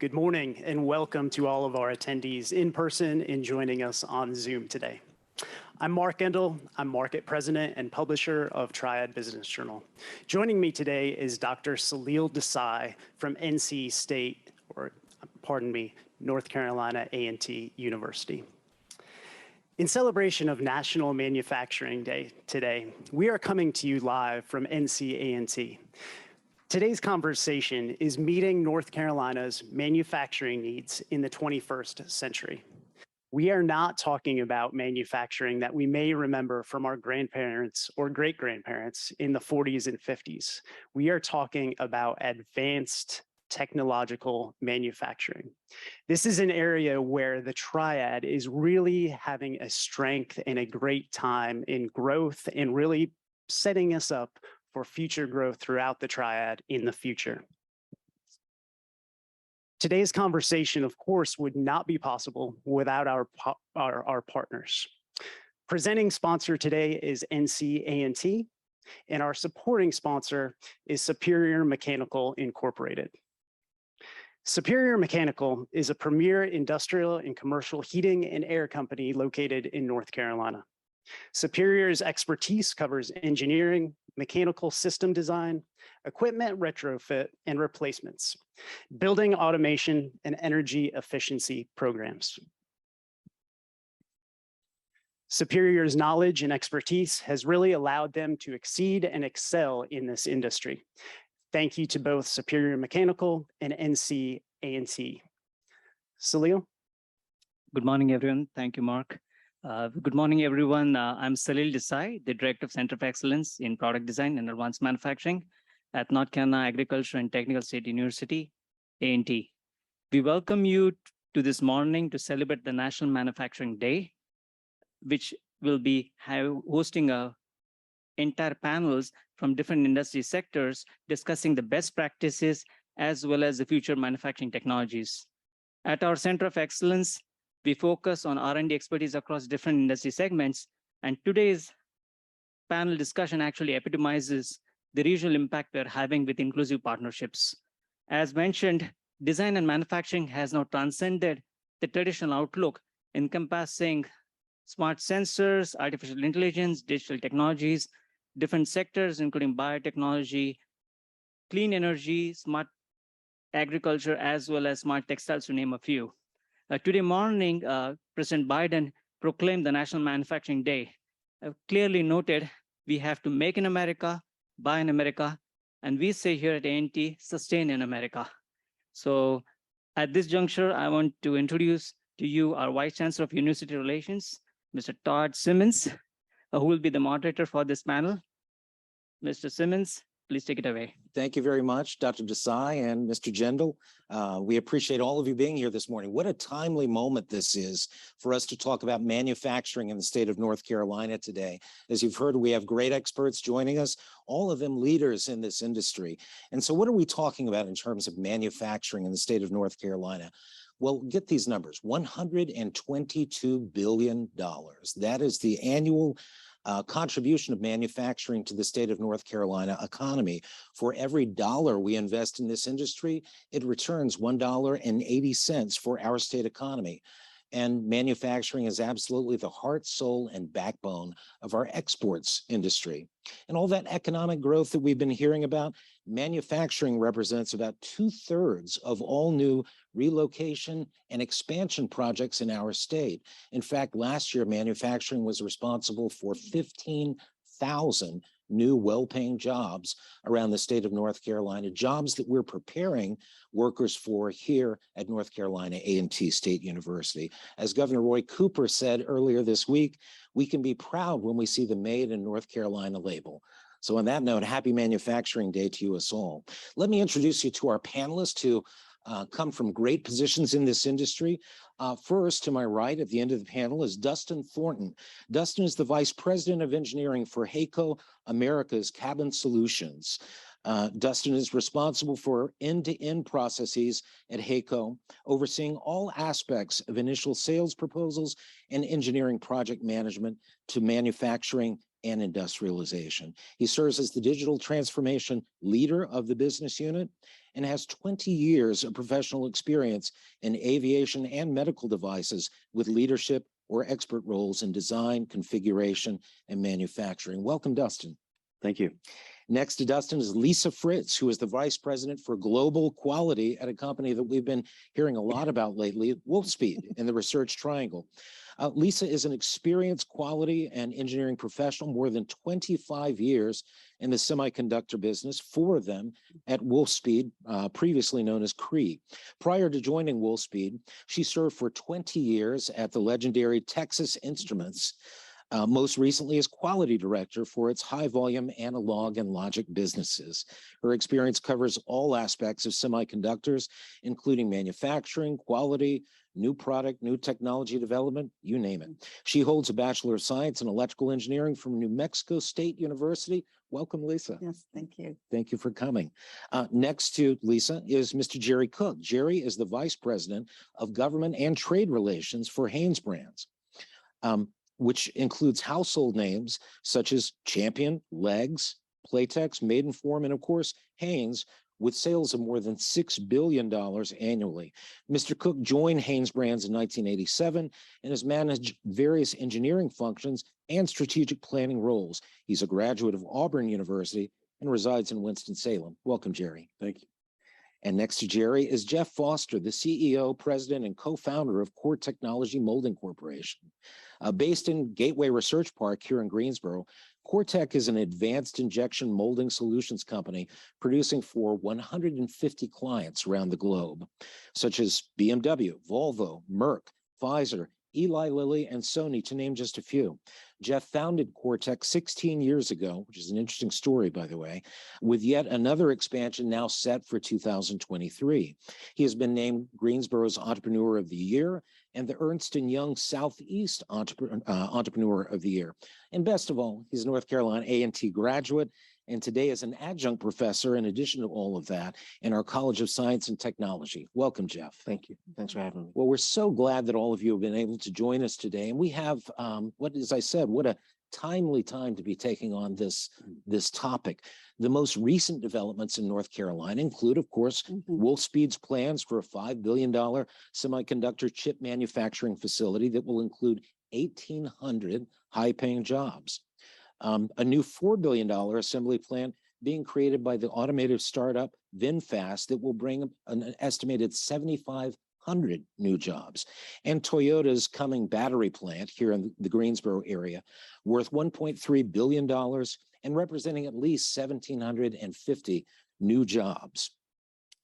Good morning and welcome to all of our attendees in person and joining us on Zoom today. I'm Mark Endel. I'm Market President and Publisher of Triad Business Journal. Joining me today is Dr. Salil Desai from NC State, or pardon me, North Carolina A&T University. In celebration of National Manufacturing Day today, we are coming to you live from NC A&T. Today's conversation is meeting North Carolina's manufacturing needs in the 21st century. We are not talking about manufacturing that we may remember from our grandparents or great-grandparents in the 40s and 50s. We are talking about advanced technological manufacturing. This is an area where the Triad is really having a strength and a great time in growth and really setting us up for future growth throughout the Triad in the future. Today's conversation, of course, would not be possible without our partners. Presenting sponsor today is NC A&T, and our supporting sponsor is Superior Mechanical Incorporated. Superior Mechanical is a premier industrial and commercial heating and air company located in North Carolina. Superior's expertise covers engineering, mechanical system design, equipment retrofit and replacements, building automation, and energy efficiency programs. Superior's knowledge and expertise has really allowed them to exceed and excel in this industry. Thank you to both Superior Mechanical and NC A&T. Salil? Good morning, everyone. Thank you, Mark. Good morning, everyone. I'm Salil Desai, the Director of Center of Excellence in Product Design and Advanced Manufacturing at North Carolina Agricultural and Technical State University, A&T. We welcome you to this morning to celebrate the National Manufacturing Day, which will be hosting entire panels from different industry sectors discussing the best practices as well as the future manufacturing technologies. At our Center of Excellence, we focus on R&D expertise across different industry segments, and today's panel discussion actually epitomizes the regional impact we're having with inclusive partnerships. As mentioned, design and manufacturing has now transcended the traditional outlook encompassing smart sensors, artificial intelligence, digital technologies, different sectors, including biotechnology, clean energy, smart agriculture, as well as smart textiles, to name a few. Today morning, President Biden proclaimed the National Manufacturing Day. Clearly noted, we have to make in America, buy in America, and we say here at A&T, sustain in America. So at this juncture, I want to introduce to you our Vice Chancellor of University Relations, Mr. Todd Simmons, who will be the moderator for this panel. Mr. Simmons, please take it away. Thank you very much, Dr. Desai and Mr. Gendel. We appreciate all of you being here this morning. What a timely moment this is for us to talk about manufacturing in the state of North Carolina today. As you've heard, we have great experts joining us, all of them leaders in this industry. And so what are we talking about in terms of manufacturing in the state of North Carolina? Well, get these numbers, $122 billion. That is the annual contribution of manufacturing to the state of North Carolina economy. For every dollar we invest in this industry, it returns $1.80 for our state economy. And manufacturing is absolutely the heart, soul, and backbone of our exports industry. And all that economic growth that we've been hearing about, manufacturing represents about 2/3 of all new relocation and expansion projects in our state. In fact, last year, manufacturing was responsible for 15,000 new well-paying jobs around the state of North Carolina, jobs that we're preparing workers for here at North Carolina A&T State University. As Governor Roy Cooper said earlier this week, we can be proud when we see the Made in North Carolina label. So on that note, happy Manufacturing Day to you us all. Let me introduce you to our panelists who come from great positions in this industry. First, to my right at the end of the panel is Dustin Thornton. Dustin is the Vice President of Engineering for HAECO Americas Cabin Solutions. Dustin is responsible for end-to-end processes at HAECO, overseeing all aspects of initial sales proposals and engineering project management to manufacturing and industrialization. He serves as the digital transformation leader of the business unit and has 20 years of professional experience in aviation and medical devices with leadership or expert roles in design, configuration, and manufacturing. Welcome, Dustin. Thank you. Next to Dustin is Lisa Fritz, who is the Vice President for Global Quality at a company that we've been hearing a lot about lately, Wolfspeed in the Research Triangle. Lisa is an experienced quality and engineering professional, more than 25 years in the semiconductor business, 4 of them at Wolfspeed, previously known as Cree. Prior to joining Wolfspeed, she served for 20 years at the legendary Texas Instruments, most recently as quality director for its high volume analog and logic businesses. Her experience covers all aspects of semiconductors, including manufacturing, quality, new product, new technology development, you name it. She holds a Bachelor of Science in Electrical Engineering from New Mexico State University. Welcome, Lisa. Yes, thank you. Thank you for coming. Next to Lisa is Mr. Jerry Cook. Jerry is the Vice President of Government and Trade Relations for Hanesbrands, which includes household names such as Champion, Legs, Playtex, Maidenform, and of course, Hanes, with sales of more than $6 billion annually. Mr. Cook joined Hanesbrands in 1987 and has managed various engineering functions and strategic planning roles. He's a graduate of Auburn University and resides in Winston-Salem. Welcome, Jerry. Thank you. And next to Jerry is Jeff Foster, the CEO, president, and co-founder of Core Technology Molding Corporation. Based in Gateway Research Park here in Greensboro, CoreTech is an advanced injection molding solutions company producing for 150 clients around the globe, such as BMW, Volvo, Merck, Pfizer, Eli Lilly, and Sony, to name just a few. Jeff founded CoreTech 16 years ago, which is an interesting story, by the way, with yet another expansion now set for 2023. He has been named Greensboro's Entrepreneur of the Year and the Ernst & Young Southeast Entrepreneur of the Year. And best of all, he's a North Carolina A&T graduate, and today is an adjunct professor, in addition to all of that, in our College of Science and Technology. Welcome, Jeff. Thank you. Thanks for having me. Well, we're so glad that all of you have been able to join us today. And we have, as I said, what a timely time to be taking on this topic. The most recent developments in North Carolina include, of course, Wolfspeed's plans for a $5 billion semiconductor chip manufacturing facility that will include 1,800 high-paying jobs. A new $4 billion assembly plant being created by the automotive startup VinFast that will bring an estimated 7,500 new jobs. And Toyota's coming battery plant here in the Greensboro area, worth $1.3 billion and representing at least 1,750 new jobs.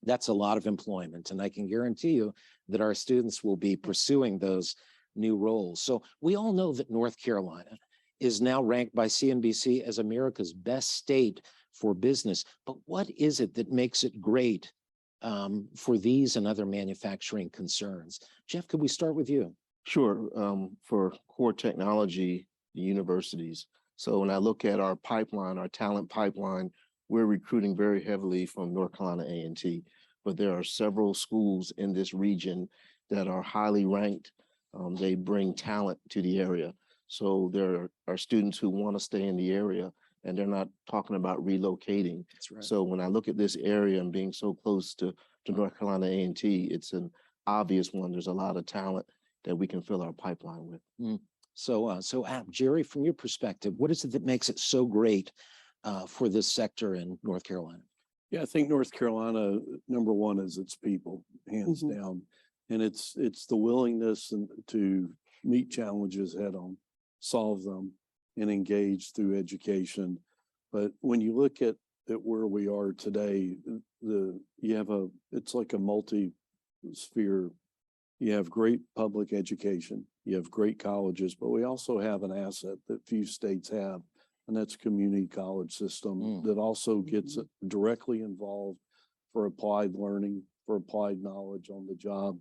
That's a lot of employment, and I can guarantee you that our students will be pursuing those new roles. So we all know that North Carolina is now ranked by CNBC as America's best state for business. But what is it that makes it great for these and other manufacturing concerns? Jeff, could we start with you? Sure. For Core Technology universities. So when I look at our pipeline, our talent pipeline, we're recruiting very heavily from North Carolina A&T, but there are several schools in this region that are highly ranked. They bring talent to the area. So there are students who want to stay in the area, and they're not talking about relocating. That's right. So when I look at this area and being so close to North Carolina A&T, it's an obvious one. There's a lot of talent that we can fill our pipeline with. So Jerry, from your perspective, what is it that makes it so great for this sector in North Carolina? Yeah, I think North Carolina, number one, is its people, hands down. And it's the willingness to meet challenges head on, solve them, and engage through education. But when you look at where we are today, it's like a multi-sphere. You have great public education, you have great colleges, but we also have an asset that few states have, and that's community college system that also gets directly involved for applied learning, for applied knowledge on the job.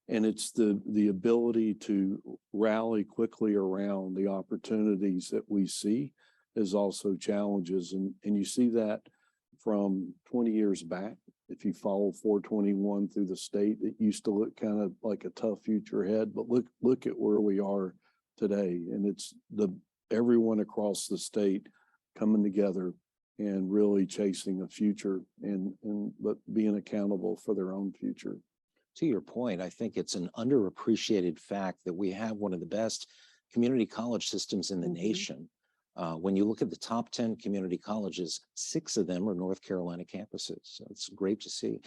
And it's the ability to rally quickly around the opportunities that we see is also challenges. And you see that from 20 years back. If you follow 421 through the state, it used to look kind of like a tough future ahead, but look at where we are today. And it's the everyone across the state coming together and really chasing a future but being accountable for their own future. To your point, I think it's an underappreciated fact that we have one of the best community college systems in the nation. When you look at the top 10 community colleges, 6 of them are North Carolina campuses. So it's great to see.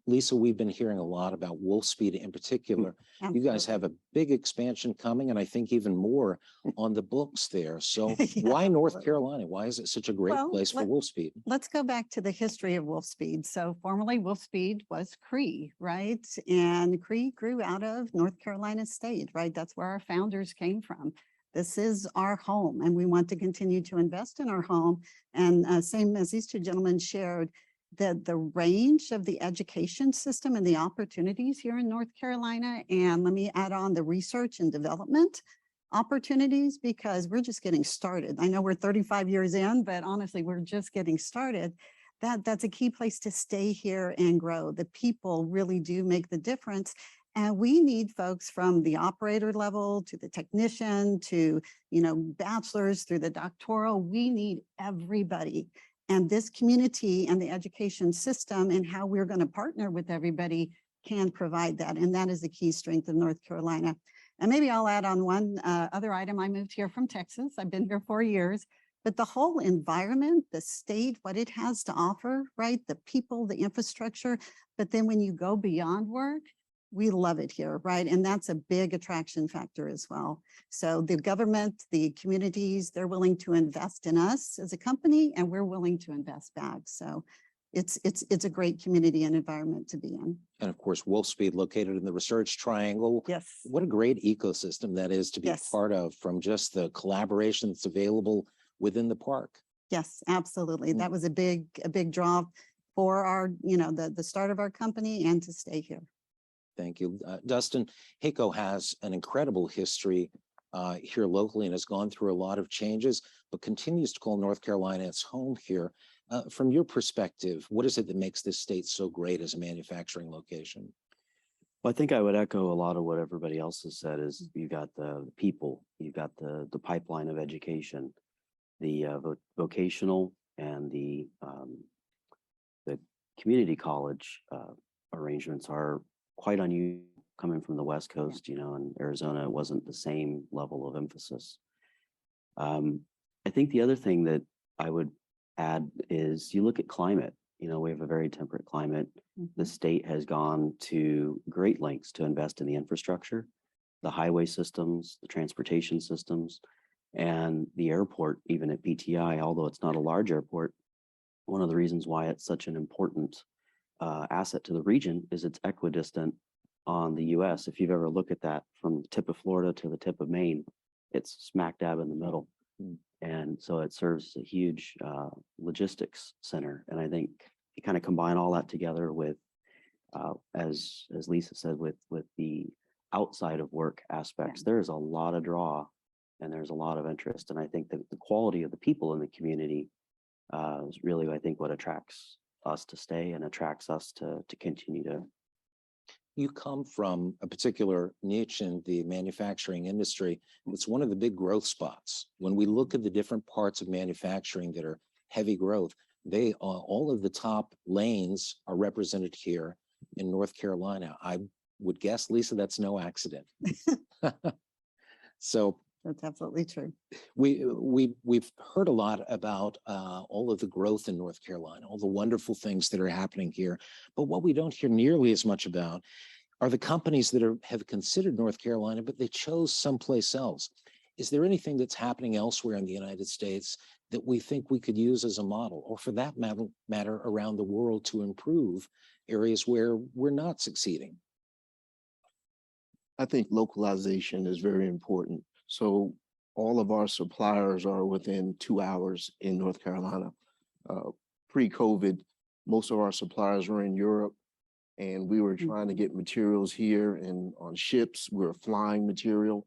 Lisa, we've been hearing a lot about Wolfspeed in particular. You guys have a big expansion coming, and I think even more on the books there. So why North Carolina? Why is it such a great place for Wolfspeed? Let's go back to the history of Wolfspeed. So formerly Wolfspeed was Cree, right? And Cree grew out of North Carolina State, right? That's where our founders came from. This is our home, and we want to continue to invest in our home. And same as these two gentlemen shared, that the range of the education system and the opportunities here in North Carolina, and let me add on the research and development opportunities, because we're just getting started. I know we're 35 years in, but honestly, we're just getting started. That's a key place to stay here and grow. The people really do make the difference. And we need folks from the operator level to the technician to, bachelor's through the doctoral. We need everybody. And this community and the education system and how we're going to partner with everybody can provide that. And that is the key strength of North Carolina. And maybe I'll add on one other item. I moved here from Texas. I've been here 4 years. But the whole environment, the state, what it has to offer, right? The people, the infrastructure. But then when you go beyond work, we love it here, right? And that's a big attraction factor as well. So the government, the communities, they're willing to invest in us as a company, and we're willing to invest back. So it's a great community and environment to be in. And of course, Wolfspeed located in the Research Triangle. Yes. What a great ecosystem that is to be part of, from just the collaboration that's available within the park. Yes, absolutely. That was a big draw for our, the start of our company and to stay here. Thank you. Dustin, HAECO has an incredible history here locally and has gone through a lot of changes, but continues to call North Carolina its home here. From your perspective, what is it that makes this state so great as a manufacturing location? Well, I think I would echo a lot of what everybody else has said. Is you got the people, you got the pipeline of education, the vocational and the community college arrangements are quite unusual coming from the West Coast. In Arizona, it wasn't the same level of emphasis. I think the other thing that I would add is you look at climate. We have a very temperate climate. The state has gone to great lengths to invest in the infrastructure, the highway systems, the transportation systems, and the airport, even at PTI, although it's not a large airport. One of the reasons why it's such an important asset to the region is it's equidistant on the US. If you've ever looked at that from the tip of Florida to the tip of Maine, it's smack dab in the middle. And so it serves a huge logistics center. And I think you kind of combine all that together with, as Lisa said, with the outside of work aspects, there's a lot of draw and there's a lot of interest. And I think that the quality of the people in the community is really, I think, what attracts us to stay and attracts us to continue to. You come from a particular niche in the manufacturing industry. It's one of the big growth spots. When we look at the different parts of manufacturing that are heavy growth, all of the top lanes are represented here in North Carolina. I would guess, Lisa, that's no accident. So that's absolutely true. We've heard a lot about all of the growth in North Carolina, all the wonderful things that are happening here. But what we don't hear nearly as much about are the companies that have considered North Carolina, but they chose someplace else. Is there anything that's happening elsewhere in the United States that we think we could use as a model, or for that matter around the world, to improve areas where we're not succeeding? I think localization is very important. So all of our suppliers are within 2 hours in North Carolina. Pre-COVID, most of our suppliers were in Europe, and we were trying to get materials here and on ships. We were flying material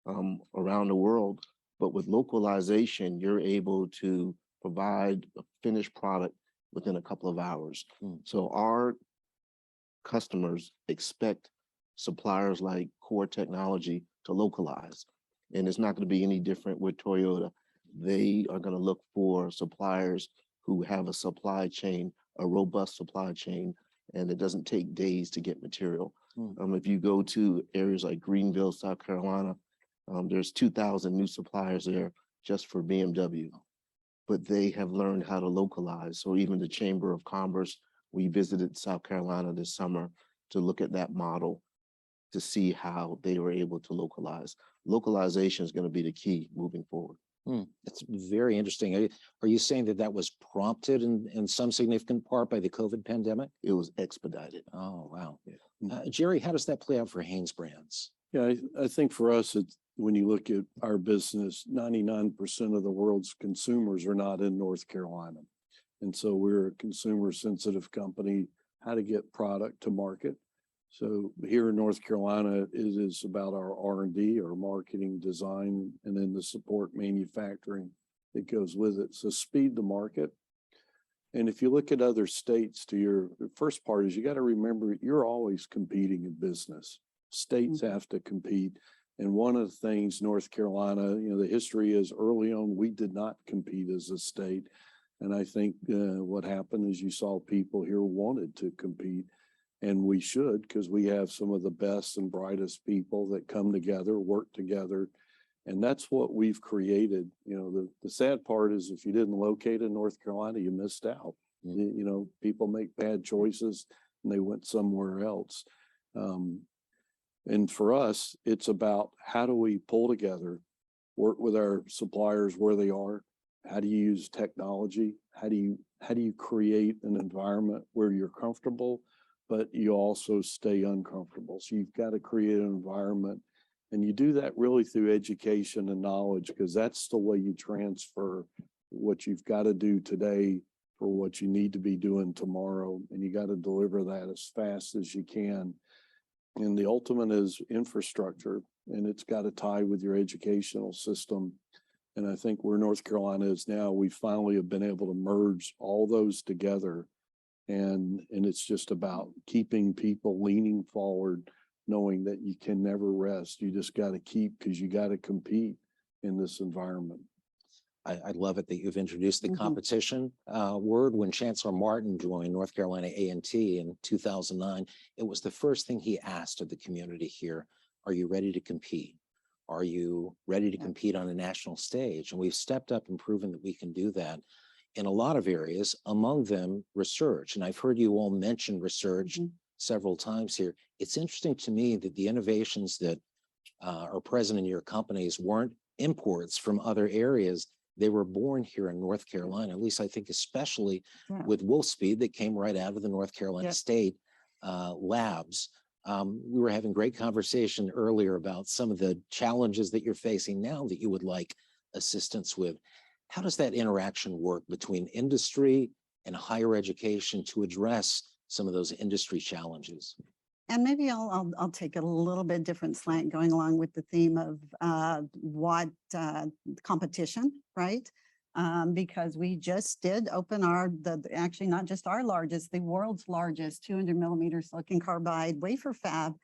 around the world. But with localization, you're able to provide a finished product within a couple of hours. So our customers expect suppliers like Core Technology to localize. And it's not going to be any different with Toyota. They are going to look for suppliers who have a supply chain, a robust supply chain, and it doesn't take days to get material. If you go to areas like Greenville, South Carolina, there's 2,000 new suppliers there just for BMW, but they have learned how to localize. So even the Chamber of Commerce, we visited South Carolina this summer to look at that model to see how they were able to localize. Localization is going to be the key moving forward. That's very interesting. Are you saying that that was prompted in some significant part by the COVID pandemic? It was expedited. Oh, wow. Yeah. Jerry, how does that play out for Haynes Brands? Yeah, I think for us, it's when you look at our business, 99% of the world's consumers are not in North Carolina. And so we're a consumer sensitive company, how to get product to market. So here in North Carolina, it is about our R&D, our marketing, design, and then the support manufacturing that goes with it. So speed to market. And if you look at other states, to your first part is you got to remember you're always competing in business. States have to compete. And one of the things North Carolina, the history is early on, we did not compete as a state. And I think what happened is you saw people here wanted to compete. And we should, because we have some of the best and brightest people that come together, work together. And that's what we've created. The sad part is if you didn't locate in North Carolina, you missed out. People make bad choices and they went somewhere else. And for us, it's about how do we pull together, work with our suppliers where they are? How do you use technology? How do you create an environment where you're comfortable, but you also stay uncomfortable? So you've got to create an environment, and you do that really through education and knowledge, because that's the way you transfer what you've got to do today for what you need to be doing tomorrow. And you got to deliver that as fast as you can. And the ultimate is infrastructure, and it's got to tie with your educational system. And I think where North Carolina is now, we finally have been able to merge all those together. And it's just about keeping people leaning forward, knowing that you can never rest. You just got to keep, because you got to compete in this environment. I love it that you've introduced the competition word. When Chancellor Martin joined North Carolina A&T in 2009, it was the first thing he asked of the community here. Are you ready to compete? Are you ready to compete on a national stage? And we've stepped up and proven that we can do that in a lot of areas, among them research. And I've heard you all mention research several times here. It's interesting to me that the innovations that are present in your companies weren't imports from other areas. They were born here in North Carolina, at least I think, especially with Wolfspeed that came right out of the North Carolina State labs. We were having great conversation earlier about some of the challenges that you're facing now that you would like assistance with. How does that interaction work between industry and higher education to address some of those industry challenges? And maybe I'll take a little bit different slant going along with the theme of competition, right? Because we just did open actually not just our largest, the world's largest 200 millimeter silicon carbide wafer fab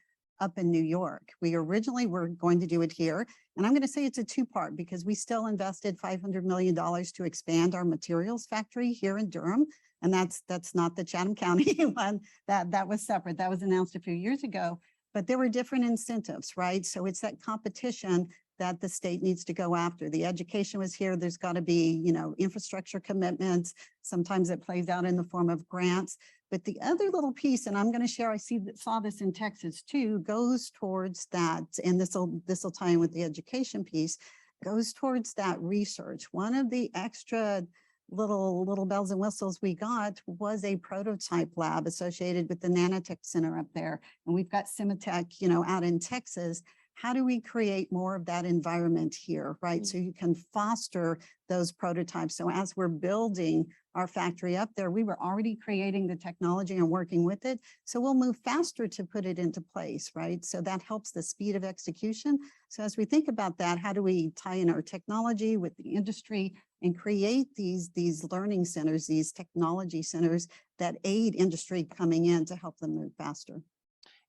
up in New York. We originally were going to do it here, and I'm going to say it's a two-part because we still invested $500 million to expand our materials factory here in Durham. And that's not the Chatham County one. That was separate. That was announced a few years ago, but there were different incentives, right? So it's that competition that the state needs to go after. The education was here. There's got to be, infrastructure commitments. Sometimes it plays out in the form of grants. But the other little piece, and I'm going to share, saw this in Texas too, goes towards that, and this will tie in with the education piece, goes towards that research. One of the extra little bells and whistles we got was a prototype lab associated with the Nanotech Center up there. And we've got Cimatech, out in Texas. How do we create more of that environment here, right? So you can foster those prototypes. So as we're building our factory up there, we were already creating the technology and working with it. So we'll move faster to put it into place, right? So that helps the speed of execution. So as we think about that, how do we tie in our technology with the industry and create these learning centers, these technology centers that aid industry coming in to help them move faster?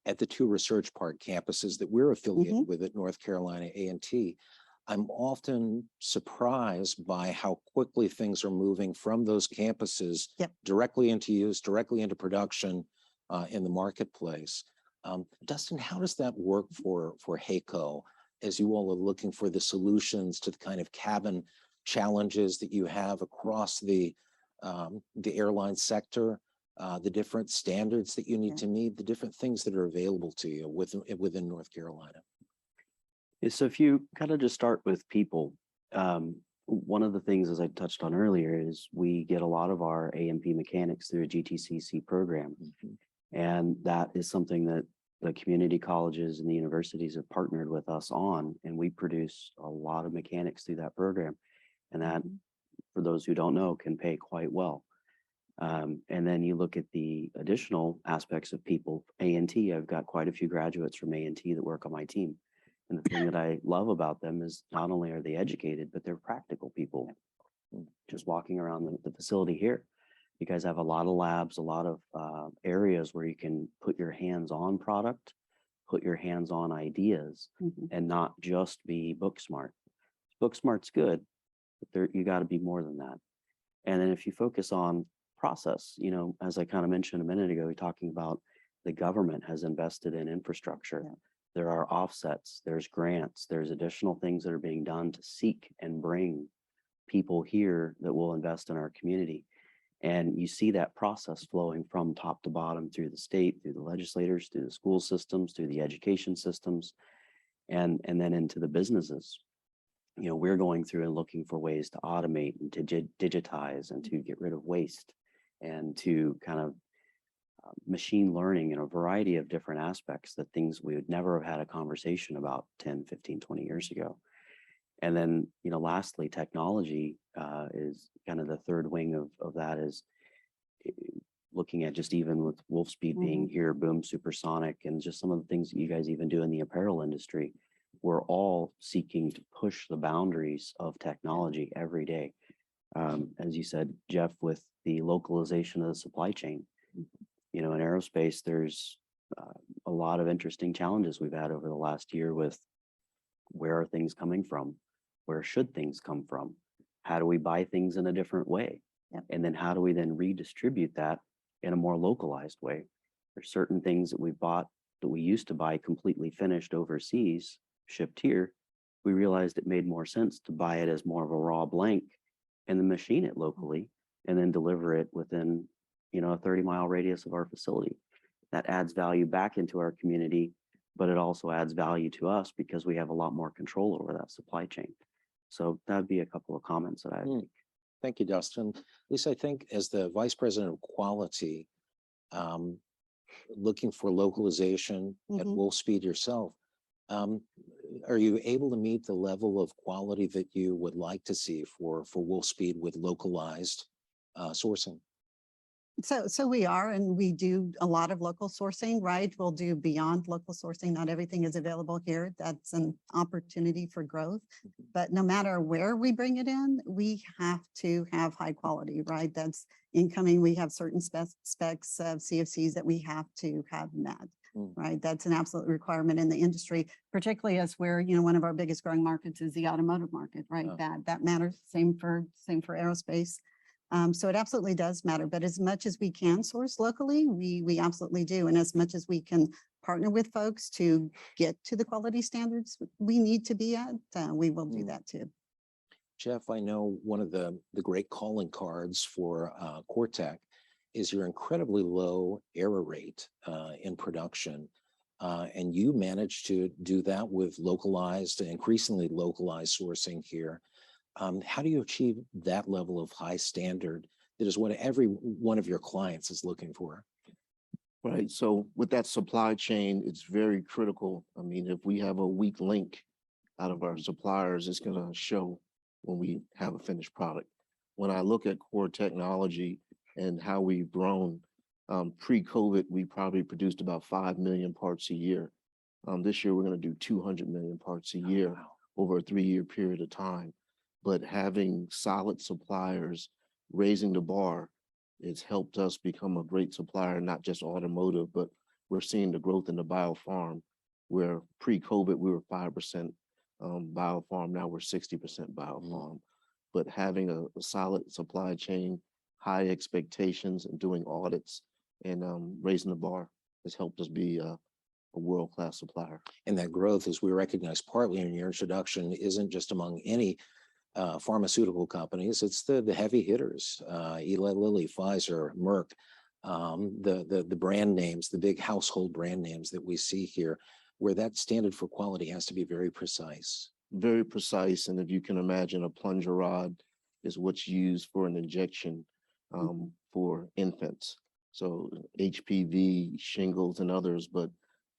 At the two Research Park campuses that we're affiliated with at North Carolina A&T, I'm often surprised by how quickly things are moving from those campuses Yep. directly into use, directly into production in the marketplace. Dustin, how does that work for HAECO as you all are looking for the solutions to the kind of cabin challenges that you have across the airline sector, the different standards that you need Yeah. to meet, the different things that are available to you within North Carolina? So if you kind of just start with people, one of the things, as I touched on earlier, is we get a lot of our A&P mechanics through a GTCC program. And that is something that the community colleges and the universities have partnered with us on, and we produce a lot of mechanics through that program. And that, for those who don't know, can pay quite well. And then you look at the additional aspects of people. A&T, I've got quite a few graduates from A&T that work on my team. And the thing that I love about them is not only are they educated, but they're practical people. Just walking around the facility here, you guys have a lot of labs, a lot of areas where you can put your hands on product, put your hands on ideas, and not just be book smart. Book smart's good, but you got to be more than that. And then if you focus on process, you know, as I kind of mentioned a minute ago, we're talking about the government has invested in infrastructure. Yeah. There are offsets, there's grants, there's additional things that are being done to seek and bring people here that will invest in our community. And you see that process flowing from top to bottom through the state, through the legislators, through the school systems, through the education systems, and then into the businesses. You know, we're going through and looking for ways to automate and to digitize and to get rid of waste and to kind of machine learning in a variety of different aspects, that things we would never have had a conversation about 10, 15, 20 years ago. And then, you know, lastly, technology is kind of the third wing of that, is looking at just even with Wolfspeed being here, Boom Supersonic, and just some of the things that you guys even do in the apparel industry. We're all seeking to push the boundaries of technology every day. As you said, Jeff, with the localization of the supply chain, you know, in aerospace, there's a lot of interesting challenges we've had over the last year with where are things coming from? Where should things come from? How do we buy things in a different way? Yep. And then how do we then redistribute that in a more localized way? There's certain things that we bought that we used to buy completely finished overseas, shipped here. We realized it made more sense to buy it as more of a raw blank and then machine it locally and then deliver it within, you know, a 30-mile radius of our facility. That adds value back into our community, but it also adds value to us because we have a lot more control over that supply chain. So that'd be a couple of comments that I think. Thank you, Dustin. Lisa, I think as the Vice President of Quality, looking for localization at Wolfspeed yourself, are you able to meet the level of quality that you would like to see for Wolfspeed with localized sourcing? So we are, and we do a lot of local sourcing, right? We'll do beyond local sourcing. Not everything is available here. That's an opportunity for growth. But no matter where we bring it in, we have to have high quality, right? That's incoming. We have certain specs of CFCs that we have to have met, right? That's an absolute requirement in the industry, particularly as we're, you know, one of our biggest growing markets is the automotive market, right? That matters. Same for aerospace. So it absolutely does matter, but as much as we can source locally, we absolutely do. And as much as we can partner with folks to get to the quality standards we need to be at, we will do that too. Jeff, I know one of the great calling cards for CoreTech is your incredibly low error rate in production. And you managed to do that with localized, increasingly localized sourcing here. How do you achieve that level of high standard that is what every one of your clients is looking for? Right. So with that supply chain, it's very critical. I mean, if we have a weak link out of our suppliers, it's going to show when we have a finished product. When I look at Core Technology and how we've grown, pre-COVID, we probably produced about 5 million parts a year. This year, we're going to do 200 million parts a year over a 3-year period of time. But having solid suppliers, raising the bar, it's helped us become a great supplier, not just automotive, but we're seeing the growth in the biofarm, where pre-COVID, we were 5% biofarm. Now we're 60% biofarm. But having a solid supply chain, high expectations, and doing audits and raising the bar has helped us be a world-class supplier. And that growth, as we recognize partly in your introduction, isn't just among any pharmaceutical companies. It's the heavy hitters, Eli Lilly, Pfizer, Merck, the brand names, the big household brand names that we see here, where that standard for quality has to be very precise. Very precise. And if you can imagine, a plunger rod is what's used for an injection for infants. So HPV, shingles, and others, but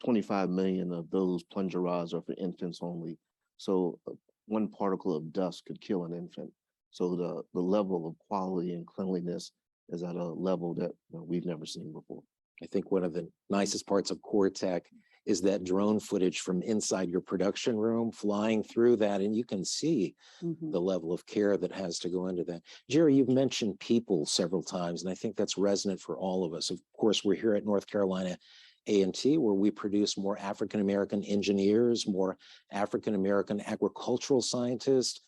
25 million of those plunger rods are for infants only. So one particle of dust could kill an infant. So the level of quality and cleanliness is at a level that we've never seen before. I think one of the nicest parts of Core Tech is that drone footage from inside your production room, flying through that, and you can see the level of care that has to go into that. Jerry, you've mentioned people several times, and I think that's resonant for all of us. Of course, we're here at North Carolina A&T, where we produce more African-American engineers, more African-American agricultural scientists,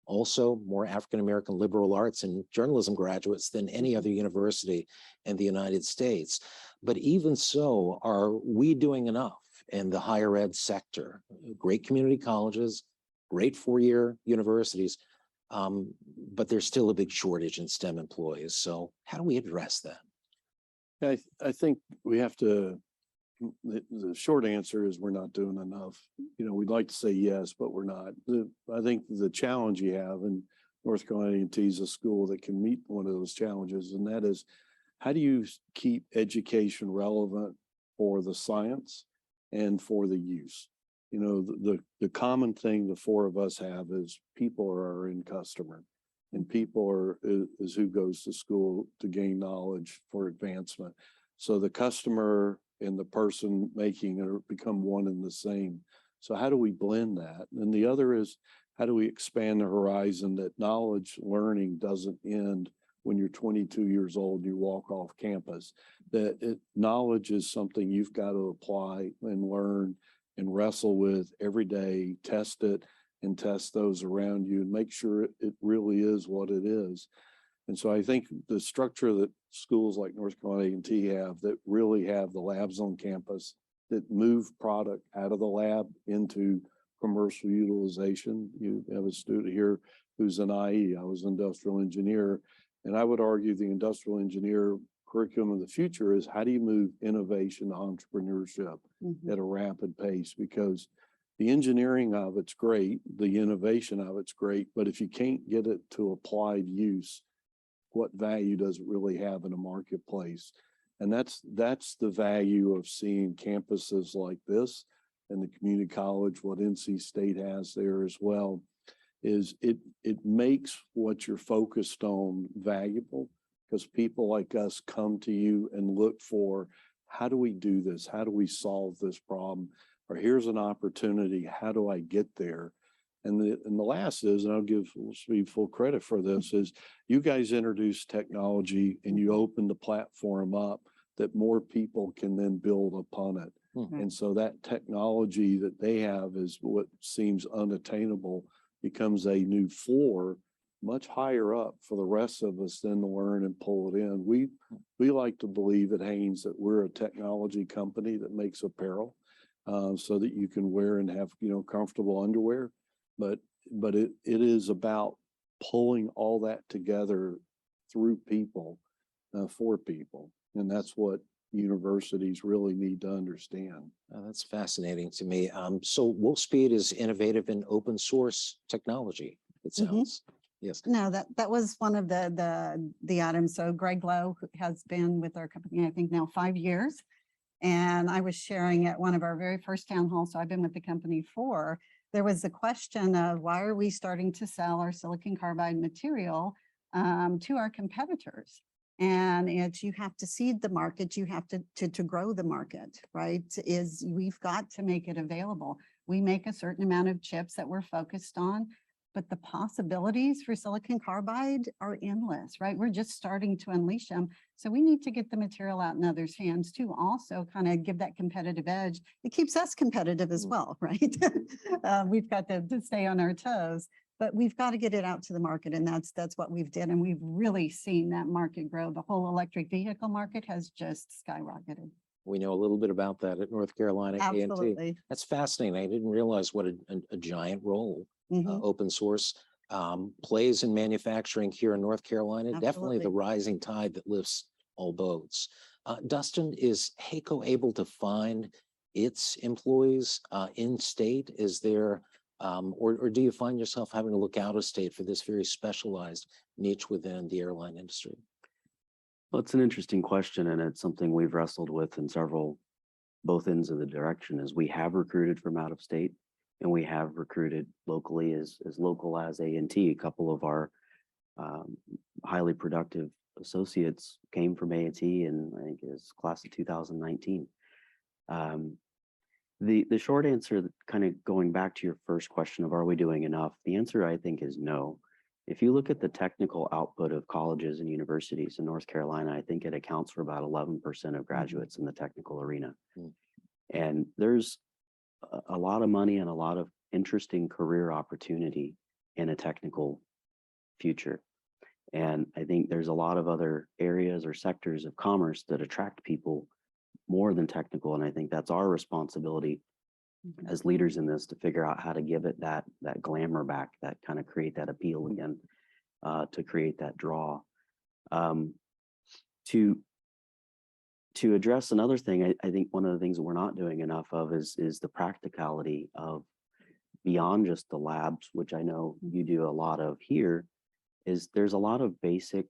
also more African-American liberal arts and journalism graduates than any other university in the United States. But even so, are we doing enough in the higher ed sector? Great community colleges, great four-year universities, but there's still a big shortage in STEM employees. So how do we address that? I think we have to, the short answer is we're not doing enough. You know, we'd like to say yes, but we're not. I think the challenge you have, in North Carolina A&T is a school that can meet one of those challenges, and that is, how do you keep education relevant for the science and for the use? You know, the common thing the four of us have is people are our end customer, and people is who goes to school to gain knowledge for advancement. So the customer and the person making it become one and the same. So how do we blend that? And the other is, how do we expand the horizon that knowledge learning doesn't end when you're 22 years old, you walk off campus, that knowledge is something you've got to apply and learn and wrestle with every day, test it and test those around you and make sure it really is what it is. And so I think the structure that schools like North Carolina A&T have, that really have the labs on campus that move product out of the lab into commercial utilization. You have a student here who's an IE. I was an industrial engineer, and I would argue the industrial engineer curriculum of the future is, how do you move innovation to entrepreneurship at a rapid pace? Because the engineering of it's great, the innovation of it's great, but if you can't get it to applied use, what value does it really have in a marketplace? And that's the value of seeing campuses like this and the community college, what NC State has there as well, is it makes what you're focused on valuable, because people like us come to you and look for, how do we do this? How do we solve this problem? Or here's an opportunity, how do I get there? And the last is, and I'll give Steve full credit for this, is you guys introduced technology and you opened the platform up that more people can then build upon it. And so that technology that they have is what seems unattainable becomes a new floor much higher up for the rest of us then to learn and pull it in. We like to believe at Hanes that we're a technology company that makes apparel so that you can wear and have, comfortable underwear. But it is about pulling all that together through people, for people. And that's what universities really need to understand. That's fascinating to me. So Wolfspeed is innovative in open source technology, it sounds. Yes. No, that was one of the items. So Greg Lowe has been with our company, I think now 5 years. And I was sharing at one of our very first town halls, so I've been with the company there was the question of, why are we starting to sell our silicon carbide material to our competitors? And it's, you have to seed the market, you have to grow the market, right? We've got to make it available. We make a certain amount of chips that we're focused on. but the possibilities for silicon carbide are endless, right? We're just starting to unleash them. So we need to get the material out in others' hands to also kind of give that competitive edge. It keeps us competitive as well, right? We've got to stay on our toes, but we've got to get it out to the market. And that's what we've did. And we've really seen that market grow. The whole electric vehicle market has just skyrocketed. We know a little bit about that at North Carolina A&T. Absolutely. That's fascinating. I didn't realize what a giant role Mhm. open source plays in manufacturing here in North Carolina. Definitely the Absolutely. rising tide that lifts all boats. Dustin, is HAECO able to find its employees in state? Is there, or do you find yourself having to look out of state for this very specialized niche within the airline industry? Well, it's an interesting question, and it's something we've wrestled with in both ends of the direction. Is we have recruited from out of state, and we have recruited locally as local as A&T. A couple of our highly productive associates came from A&T, and I think it's class of 2019. The short answer, kind of going back to your first question of are we doing enough? The answer, I think, is no. If you look at the technical output of colleges and universities in North Carolina, I think it accounts for about 11% of graduates in the technical arena. And there's a lot of money and a lot of interesting career opportunity in a technical future. And I think there's a lot of other areas or sectors of commerce that attract people more than technical. And I think that's our responsibility as leaders in this to figure out how to give it that glamour back, that kind of create that appeal again, to create that draw. To address another thing, I think one of the things that we're not doing enough of is the practicality of beyond just the labs, which I know you do a lot of here, is there's a lot of basic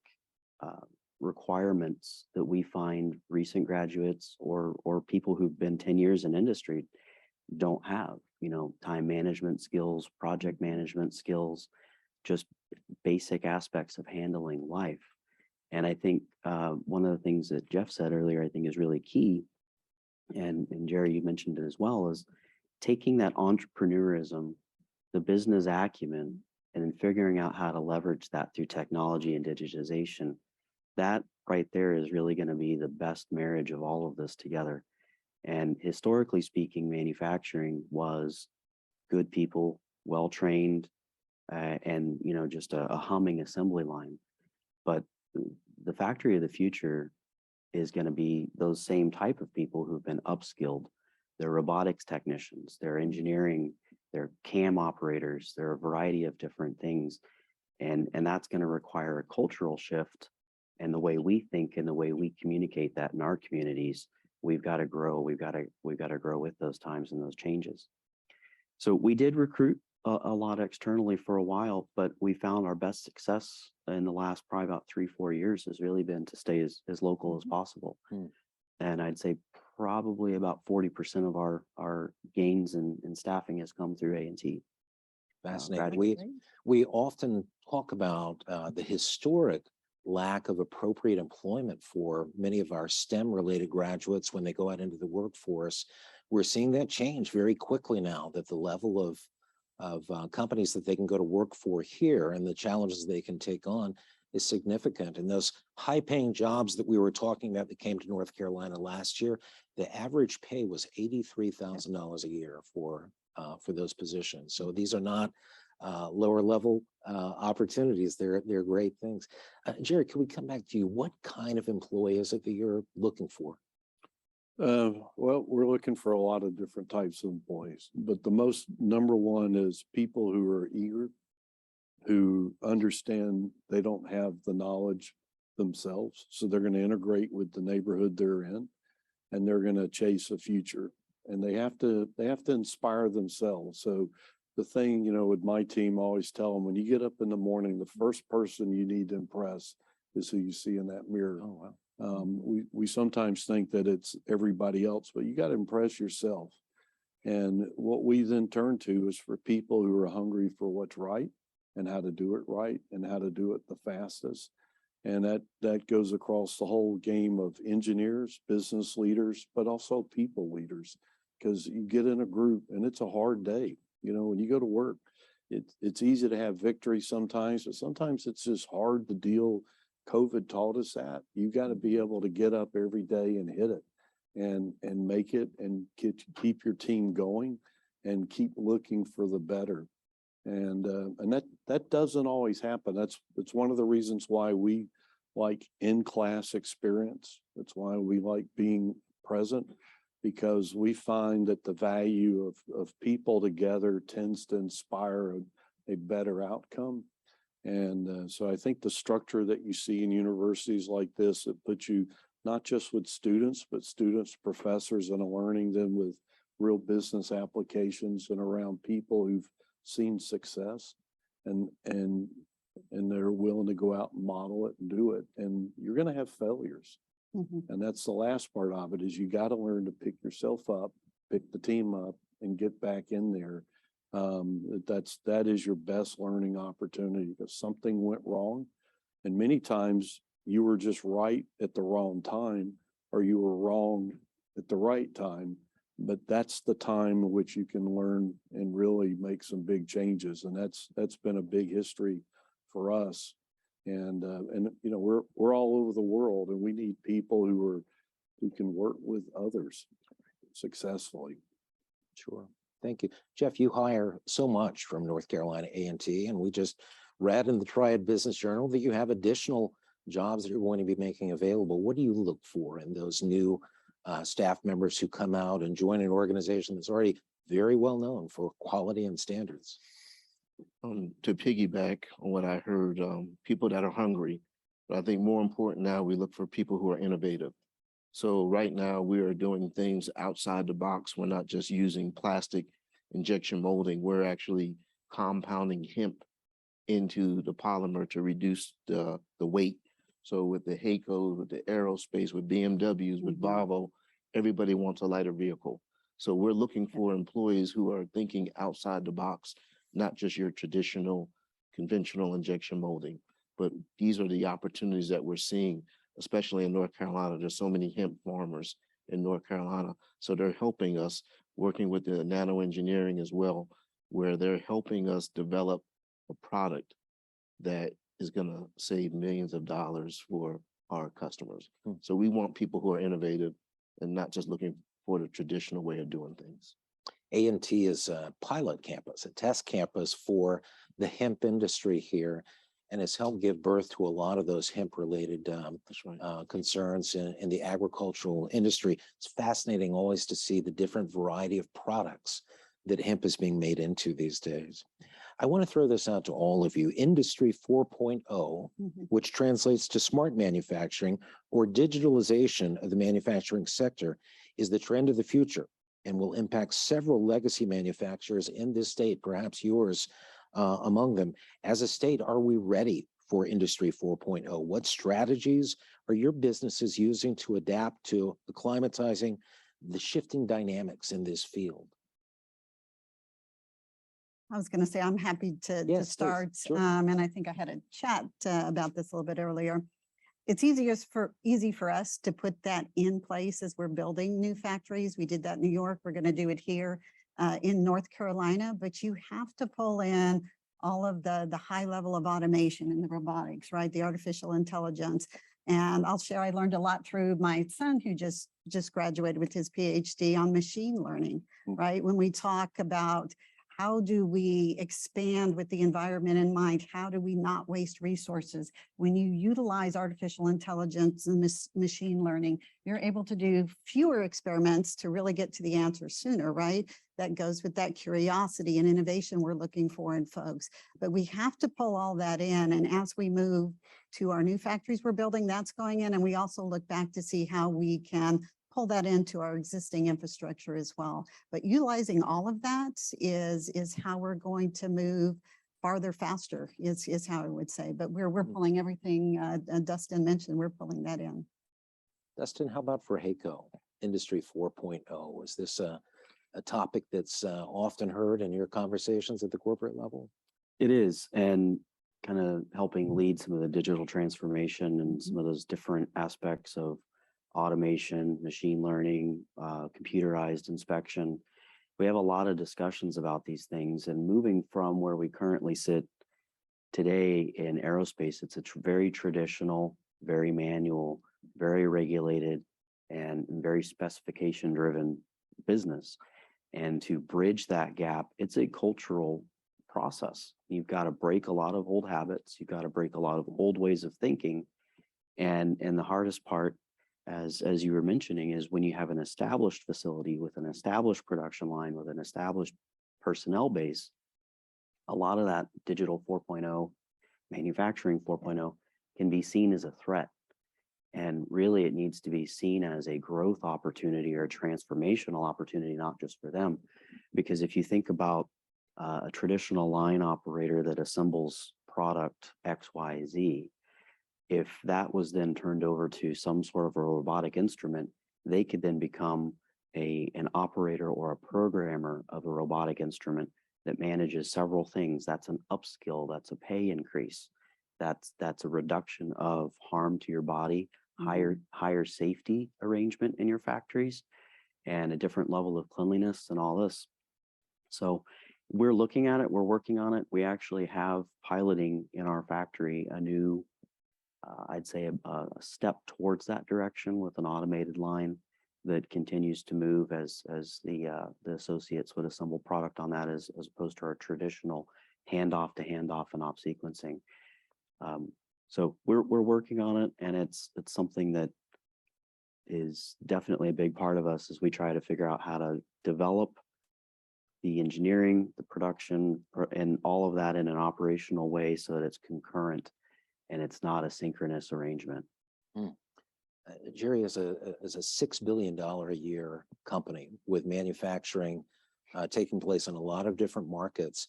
requirements that we find recent graduates or people who've been 10 years in industry don't have, time management skills, project management skills, just basic aspects of handling life. And I think one of the things that Jeff said earlier, I think is really key, and Jerry, you mentioned it as well, is taking that entrepreneurism, the business acumen, and then figuring out how to leverage that through technology and digitization. That right there is really going to be the best marriage of all of this together. And historically speaking, manufacturing was good people, well-trained, and just a humming assembly line. But the factory of the future is going to be those same type of people who've been upskilled. They're robotics technicians, they're engineering, they're CAM operators, they're a variety of different things. And that's going to require a cultural shift in the way we think and the way we communicate that in our communities. We've got to grow. We've got to grow with those times and those changes. So we did recruit a lot externally for a while, but we found our best success in the last probably about 3-4 years has really been to stay as local as possible. And I'd say probably about 40% of our gains in staffing has come through A&T. Fascinating. We often talk about the historic lack of appropriate employment for many of our STEM related graduates when they go out into the workforce. We're seeing that change very quickly now, that the level of companies that they can go to work for here and the challenges they can take on is significant. And those high paying jobs that we were talking about that came to North Carolina last year, the average pay was $83,000 a year for those positions. So these are not lower level opportunities. They're great things. Jerry, can we come back to you? What kind of employee is it that you're looking for? Well, we're looking for a lot of different types of employees, but the most number one is people who are eager, who understand they don't have the knowledge themselves. So they're going to integrate with the neighborhood they're in, and they're going to chase a future, and they have to inspire themselves. So the thing, with my team, I always tell them, when you get up in the morning, the first person you need to impress is who you see in that mirror. Oh, wow. We sometimes think that it's everybody else, but you got to impress yourself. And what we then turn to is for people who are hungry for what's right and how to do it right and how to do it the fastest. And that goes across the whole game of engineers, business leaders, but also people leaders, because you get in a group and it's a hard day. When you go to work it's easy to have victory sometimes, but sometimes it's just hard to deal. COVID taught us that you got to be able to get up every day and hit it and make it and keep your team going and keep looking for the better. And that doesn't always happen. That's one of the reasons why we like in-class experience. That's why we like being present, because we find that the value of people together tends to inspire a better outcome. And so I think the structure that you see in universities like this, it puts you not just with students, but students, professors, and aligning them with real business applications and around people who've seen success and they're willing to go out and model it and do it. And you're going to have failures. And that's the last part of it, is you got to learn to pick yourself up, pick the team up, and get back in there. That is your best learning opportunity, because something went wrong. And many times you were just right at the wrong time, or you were wrong at the right time. But that's the time in which you can learn and really make some big changes. And that's been a big history for us. And you know, we're all over the world, and we need people who can work with others successfully. Sure. Thank you. Jeff, you hire so much from North Carolina A&T, and we just read in the Triad Business Journal that you have additional jobs that you're going to be making available. What do you look for in those new staff members who come out and join an organization that's already very well known for quality and standards? To piggyback on what I heard, people that are hungry, but I think more important now, we look for people who are innovative. So right now we are doing things outside the box. We're not just using plastic injection molding. We're actually compounding hemp into the polymer to reduce the weight. So with the HAECO, with the aerospace, with BMWs, with Volvo, everybody wants a lighter vehicle. So we're looking for employees who are thinking outside the box, not just your traditional conventional injection molding, but these are the opportunities that we're seeing, especially in North Carolina. There's so many hemp farmers in North Carolina. So they're helping us, working with the nano engineering as well, where they're helping us develop a product that is going to save millions of dollars for our customers. So we want people who are innovative and not just looking for the traditional way of doing things. A&T is a pilot campus, a test campus for the hemp industry here, and has helped give birth to a lot of those hemp-related concerns in the agricultural industry. It's fascinating always to see the different variety of products that hemp is being made into these days. I want to throw this out to all of you. Industry 4.0, which translates to smart manufacturing or digitalization of the manufacturing sector, is the trend of the future and will impact several legacy manufacturers in this state, perhaps yours among them. As a state, are we ready for Industry 4.0? What strategies are your businesses using to adapt to acclimatizing the shifting dynamics in this field? I was going to say, I'm happy to start. Sure. And I think I had a chat about this a little bit earlier. It's easy for us to put that in place as we're building new factories. We did that in New York. We're going to do it here in North Carolina, but you have to pull in all of the high level of automation and the robotics, right? The artificial intelligence. And I'll share, I learned a lot through my son who just graduated with his PhD on machine learning, right? When we talk about how do we expand with the environment in mind? How do we not waste resources? When you utilize artificial intelligence and machine learning, you're able to do fewer experiments to really get to the answer sooner, right? That goes with that curiosity and innovation we're looking for in folks. But we have to pull all that in. And as we move to our new factories we're building, that's going in. And we also look back to see how we can pull that into our existing infrastructure as well. But utilizing all of that is how we're going to move farther faster is how I would say. But we're pulling everything Dustin mentioned, we're pulling that in. Dustin, how about for HAECO, Industry 4.0? Is this a topic that's often heard in your conversations at the corporate level? It is, and kind of helping lead some of the digital transformation and some of those different aspects of automation, machine learning, computerized inspection. we have a lot of discussions about these things, and moving from where we currently sit today in aerospace, it's a very traditional, very manual, very regulated, and very specification driven business. And to bridge that gap, it's a cultural process. You've got to break a lot of old habits. You've got to break a lot of old ways of thinking. And the hardest part, as you were mentioning, is when you have an established facility with an established production line, with an established personnel base, a lot of that digital 4.0, manufacturing 4.0 can be seen as a threat. And really, it needs to be seen as a growth opportunity or a transformational opportunity, not just for them. Because if you think about a traditional line operator that assembles product X, Y, Z, if that was then turned over to some sort of a robotic instrument, they could then become an operator or a programmer of a robotic instrument that manages several things. That's an upskill, that's a pay increase, that's a reduction of harm to your body, higher safety arrangement in your factories, and a different level of cleanliness and all this. So we're looking at it, we're working on it. We actually have piloting in our factory a new, I'd say a step towards that direction with an automated line that continues to move as the associates would assemble product on that, as opposed to our traditional handoff to handoff and op sequencing. So we're working on it, and it's something that is definitely a big part of us as we try to figure out how to develop the engineering, the production, and all of that in an operational way so that it's concurrent and it's not a synchronous arrangement. Jerry, as a $6 billion a year company with manufacturing taking place in a lot of different markets,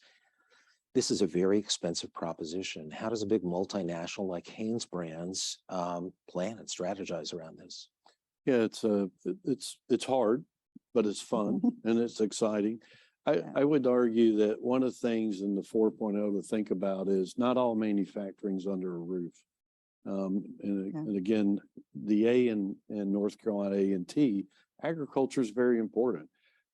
this is a very expensive proposition. How does a big multinational like HanesBrands plan and strategize around this? Yeah, it's hard, but it's fun and it's exciting. I would argue that one of the things in the 4.0 to think about is not all manufacturing's under a roof. And again, the A in North Carolina A&T, agriculture is very important.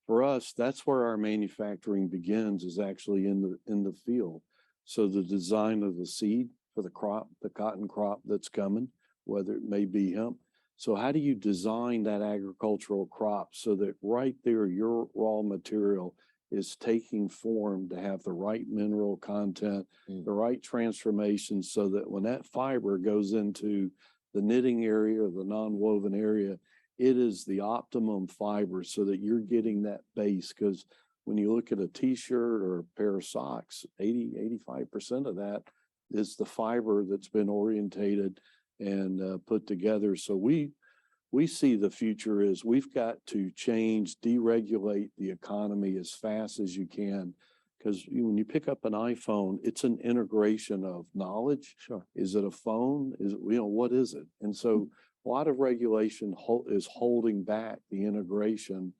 For us, that's where our manufacturing begins, is actually in the field. So the design of the seed for the crop, the cotton crop that's coming, whether it may be hemp. So how do you design that agricultural crop so that right there, your raw material is taking form to have the right mineral content, the right transformation, so that when that fiber goes into the knitting area or the non-woven area, it is the optimum fiber so that you're getting that base. Because when you look at a t-shirt or a pair of socks, 85% of that is the fiber that's been orientated and put together. So we see the future is we've got to change, deregulate the economy as fast as you can. Because when you pick up an iPhone, it's an integration of knowledge. Sure. Is it a phone? Is it, what is it? And so a lot of regulation is holding back the integration.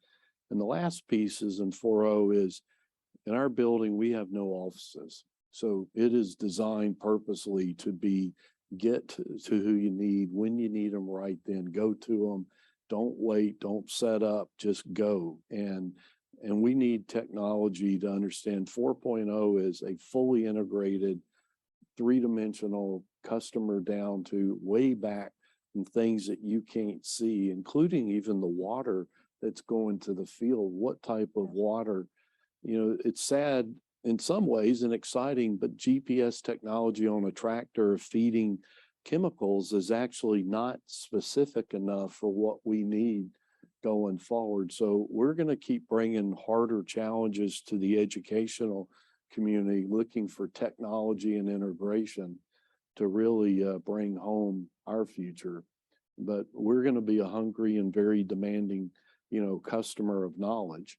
And the last piece is in 4.0 is in our building, we have no offices. So it is designed purposely to get to who you need, when you need them, right then, go to them. Don't wait, don't set up, just go. And we need technology to understand 4.0 is a fully integrated, three-dimensional customer down to way back and things that you can't see, including even the water that's going to the field. What type of water? It's sad in some ways and exciting, but GPS technology on a tractor feeding chemicals is actually not specific enough for what we need going forward. So we're going to keep bringing harder challenges to the educational community, looking for technology and integration to really bring home our future. But we're going to be a hungry and very demanding, customer of knowledge.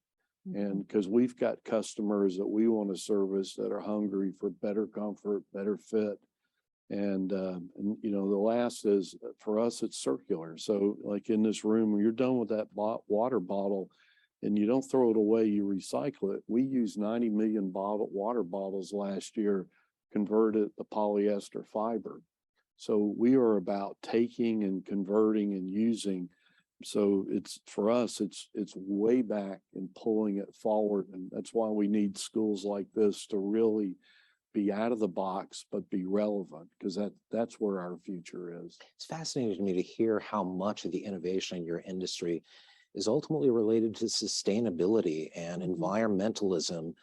And because we've got customers that we want to service that are hungry for better comfort, better fit. And the last is for us, it's circular. So like in this room, when you're done with that water bottle and you don't throw it away, you recycle it. We used 90 million water bottles last year, converted the polyester fiber. So we are about taking and converting and using So it's, for us, it's way back and pulling it forward. And that's why we need schools like this to really be out of the box, but be relevant, because that's where our future is. It's fascinating to me to hear how much of the innovation in your industry is ultimately related to sustainability and environmentalism,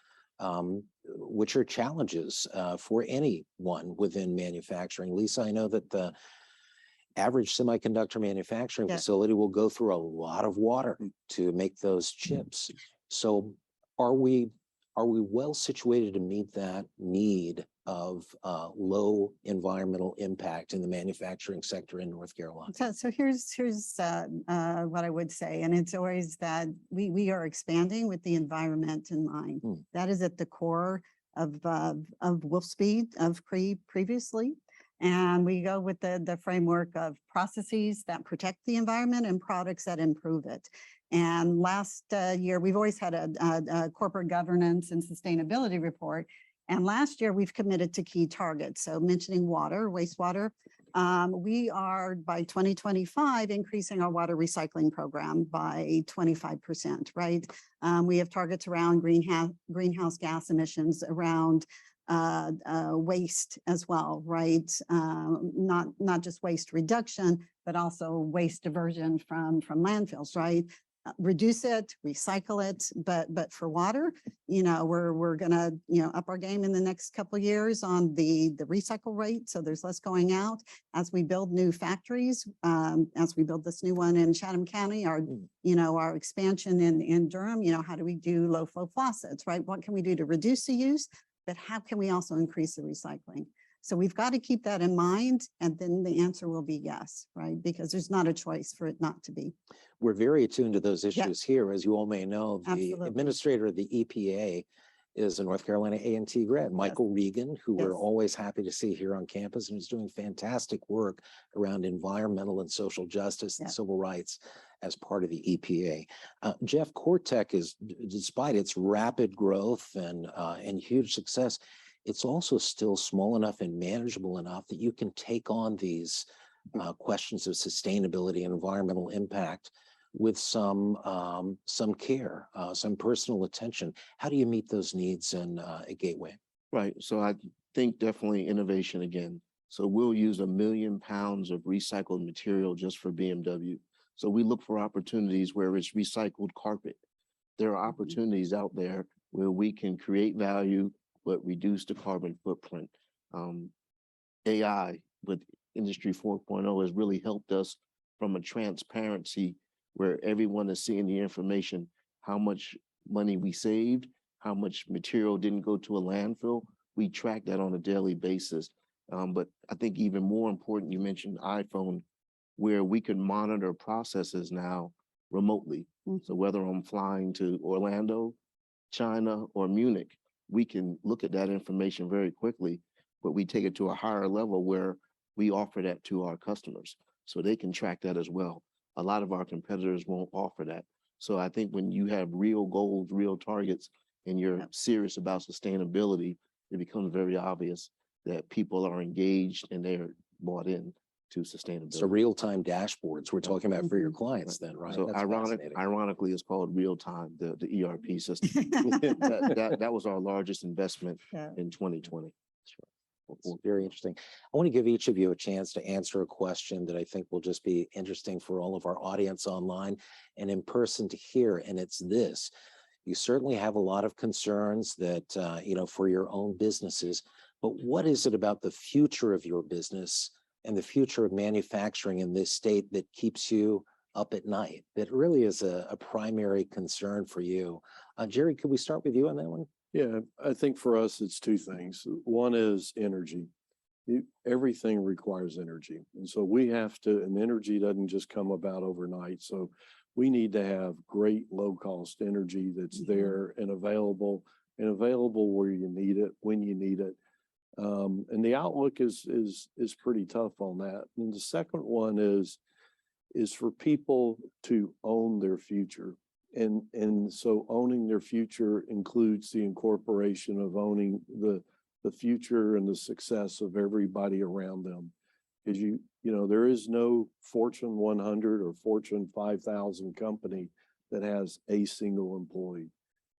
which are challenges for anyone within manufacturing. Lisa, I know that the average semiconductor manufacturing Yeah. facility will go through a lot of water to make those chips. So are we well situated to meet that need of low environmental impact in the manufacturing sector in North Carolina? So here's what I would say, and it's always that we are expanding with the environment in mind. That is at the core of Wolfspeed, of Cree previously. And we go with the framework of processes that protect the environment and products that improve it. And last year, we've always had a corporate governance and sustainability report. And last year, we've committed to key targets. So mentioning water, wastewater, we are by 2025 increasing our water recycling program by 25%, right? We have targets around greenhouse gas emissions, around waste as well, right? Not just waste reduction, but also waste diversion from landfills, right? Reduce it, recycle it, but for water, we're gonna up our game in the next couple of years on the recycle rate. So there's less going out as we build new factories. As we build this new one in Chatham County, our expansion in Durham. How do we do low flow faucets, right? What can we do to reduce the use? But how can we also increase the recycling? So we've got to keep that in mind, and then the answer will be yes, right? Because there's not a choice for it not to be. We're very attuned to those issues here. As you all may know, the Absolutely. administrator of the EPA is a North Carolina A&T grad, Michael Regan, who we're Yes. always happy to see here on campus, and is doing fantastic work around environmental and social justice and Yeah. civil rights as part of the EPA. Jeff, Cortec is, despite its rapid growth and huge success, it's also still small enough and manageable enough that you can take on these questions of sustainability and environmental impact with some care, some personal attention. How do you meet those needs in a Gateway? Right. So I think definitely innovation again. So we'll use 1 million pounds of recycled material just for BMW. So we look for opportunities where it's recycled carpet. There are opportunities out there where we can create value, but reduce the carbon footprint. AI with Industry 4.0 has really helped us from a transparency where everyone is seeing the information, how much money we saved, how much material didn't go to a landfill. We track that on a daily basis. But I think even more important, you mentioned iPhone, where we can monitor processes now remotely. So whether I'm flying to Orlando, China, or Munich, we can look at that information very quickly, but we take it to a higher level where we offer that to our customers so they can track that as well. A lot of our competitors won't offer that. So I think when you have real goals, real targets, and you're serious about sustainability, it becomes very obvious that people are engaged and they're bought in to sustainability. So real-time dashboards we're talking about for your clients then, right? So That's fascinating. ironically, it's called real time, the ERP system. that was our largest investment in 2020. It's very interesting. I want to give each of you a chance to answer a question that I think will just be interesting for all of our audience online and in person to hear. And it's this: you certainly have a lot of concerns that, for your own businesses, but what is it about the future of your business and the future of manufacturing in this state that keeps you up at night, that really is a primary concern for you? Jerry, could we start with you on that one? Yeah, I think for us, it's two things. One is energy. Everything requires energy. And so we have to, and energy doesn't just come about overnight. So we need to have great low-cost energy that's there and available where you need it, when you need it. And the outlook is pretty tough on that. And the second one is for people to own their future. And so owning their future includes the incorporation of owning the future and the success of everybody around them. Because there is no Fortune 100 or Fortune 5,000 company that has a single employee.